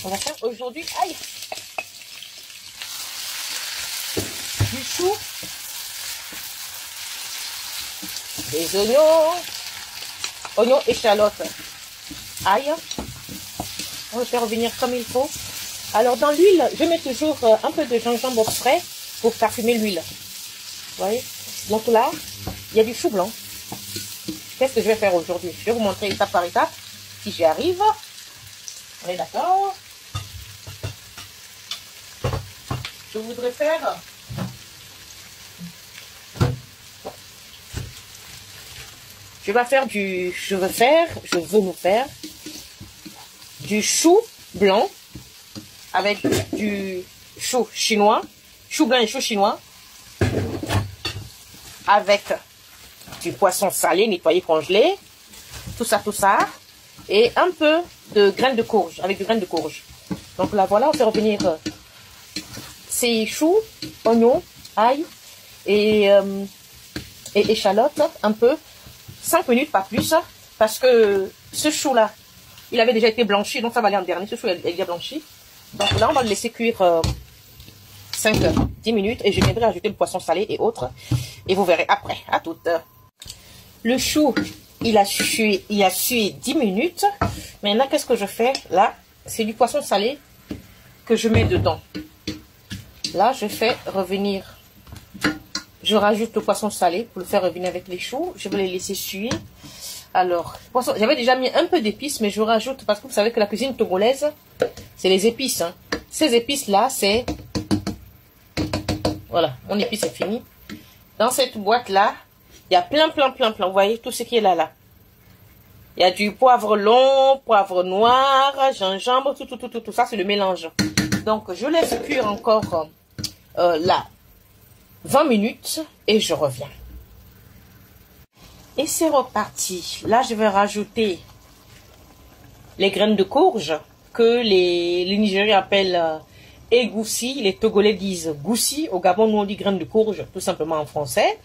On va faire aujourd'hui, aïe, du chou, des oignons, échalotes, ail. On va faire revenir comme il faut. Alors dans l'huile, je mets toujours un peu de gingembre frais pour parfumer l'huile. Vous voyez? Donc là, il y a du chou blanc. Qu'est-ce que je vais faire aujourd'hui? Je vais vous montrer étape par étape, si j'y arrive. On est d'accord? Je voudrais faire... Je veux nous faire du chou blanc avec du chou chinois, chou blanc et chou chinois, avec du poisson salé, nettoyé, congelé, tout ça, et un peu de graines de courge, avec du graines de courge. Donc là, voilà, on fait revenir ces choux, oignons, ail et échalotes, un peu, 5 minutes, pas plus, parce que ce chou-là, il avait déjà été blanchi, donc ça va aller en dernier. Ce chou est déjà blanchi. Donc là, on va le laisser cuire 5-10 minutes et je viendrai ajouter le poisson salé et autres. Et vous verrez après, à toute. Le chou, il a sué 10 minutes. Maintenant, qu'est-ce que je fais? Là, c'est du poisson salé que je mets dedans. Là, je fais revenir... Je rajoute le poisson salé pour le faire revenir avec les choux. Je vais les laisser suer. Alors, j'avais déjà mis un peu d'épices, mais je rajoute, parce que vous savez que la cuisine togolaise, c'est les épices. Hein. Ces épices-là, c'est... Voilà, mon épice est fini. Dans cette boîte-là, il y a plein. Vous voyez, tout ce qui est là. Il y a du poivre long, poivre noir, gingembre, tout ça, c'est le mélange. Donc, je laisse cuire encore là. 20 minutes et je reviens. Et c'est reparti. Là, je vais rajouter les graines de courge que les Nigériens appellent égoussi. Les Togolais disent goussi. Au Gabon, nous on dit graines de courge, tout simplement en français.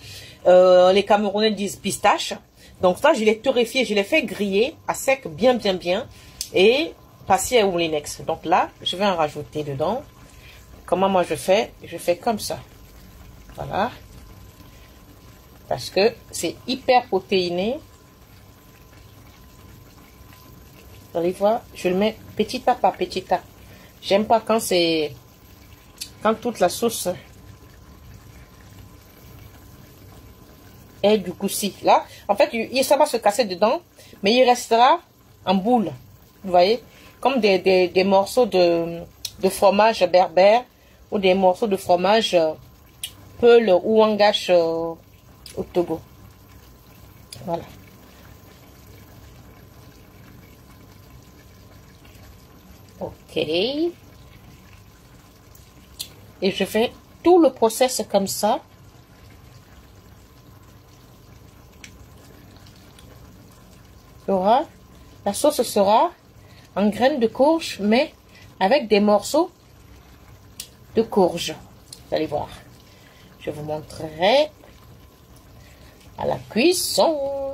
Les Camerounais disent pistache. Donc ça, je l'ai torréfié, je l'ai fait griller à sec, bien. Et passer au moulinex. Donc là, je vais en rajouter dedans. Comment moi je fais? Je fais comme ça. Voilà. Parce que c'est hyper protéiné. Vous allez voir, je le mets petit à petit. J'aime pas quand c'est... Quand toute la sauce est du goussi. Là, en fait, ça va se casser dedans. Mais il restera en boule. Vous voyez? Comme des morceaux de fromage berbère. Ou des morceaux de fromage... Peul ou Wangache au Togo. Voilà. Ok. Et je fais tout le process comme ça. La sauce sera en graines de courge, mais avec des morceaux de courge. Vous allez voir. Je vous montrerai à la cuisson.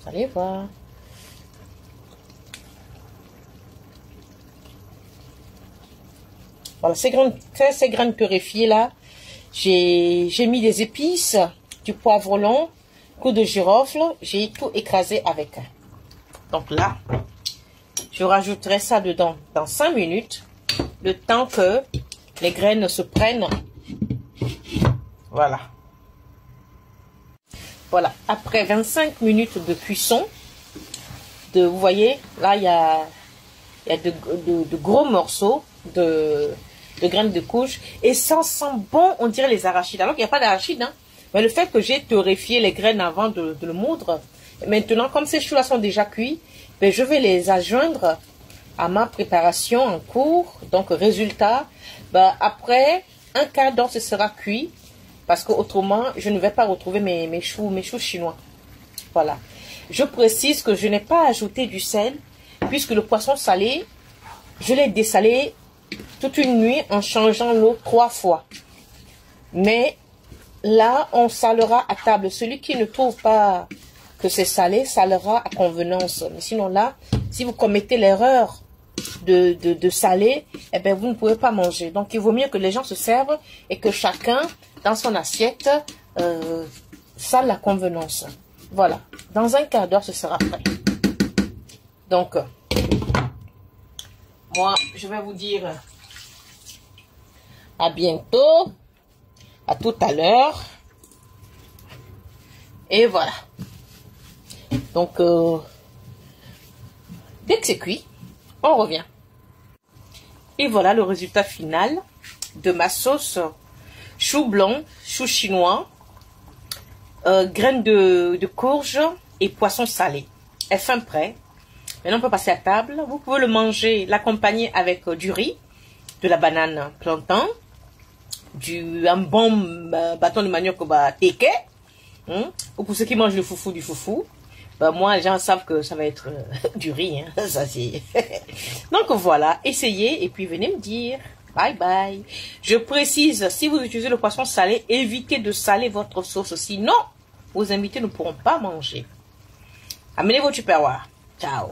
Vous allez voir. Voilà, ces graines torréfiées là, j'ai mis des épices, du poivre long, coup de girofle, j'ai tout écrasé avec. Donc là, je rajouterai ça dedans dans 5 minutes, le temps que les graines se prennent. Voilà. Voilà. Après 25 minutes de cuisson, vous voyez, là, il y a de gros morceaux de graines de courge. Et ça sent bon, on dirait les arachides. Alors qu'il n'y a pas d'arachides, hein. Mais le fait que j'ai torréfié les graines avant de le moudre, maintenant, comme ces choux-là sont déjà cuits, ben, je vais les adjoindre à ma préparation en cours. Donc, résultat, ben, après un quart d'heure, ce sera cuit. Parce qu'autrement, je ne vais pas retrouver mes choux chinois. Voilà. Je précise que je n'ai pas ajouté du sel, puisque le poisson salé, je l'ai dessalé toute une nuit en changeant l'eau 3 fois. Mais là, on salera à table. Celui qui ne trouve pas que c'est salé, salera à convenance. Mais sinon là, si vous commettez l'erreur de salé, eh ben, vous ne pouvez pas manger. Donc, il vaut mieux que les gens se servent et que chacun, dans son assiette, sale la convenance. Voilà. Dans un quart d'heure, ce sera prêt. Donc, moi, je vais vous dire à bientôt, à tout à l'heure. Et voilà. Donc, dès que c'est cuit, on revient. Et voilà le résultat final de ma sauce chou blanc, chou chinois, graines de courge et poisson salé. Elle est fin prêt. Maintenant, on peut passer à table. Vous pouvez le manger, l'accompagner avec du riz, de la banane plantain, un bon bâton de manioc teke. Ou pour ceux qui mangent le foufou, du foufou. Moi, les gens savent que ça va être du riz. Hein. Ça, c'est... Donc voilà, essayez et puis venez me dire. Bye bye. Je précise, si vous utilisez le poisson salé, évitez de saler votre sauce. Sinon, vos invités ne pourront pas manger. Amenez vos tupperwares. Ciao.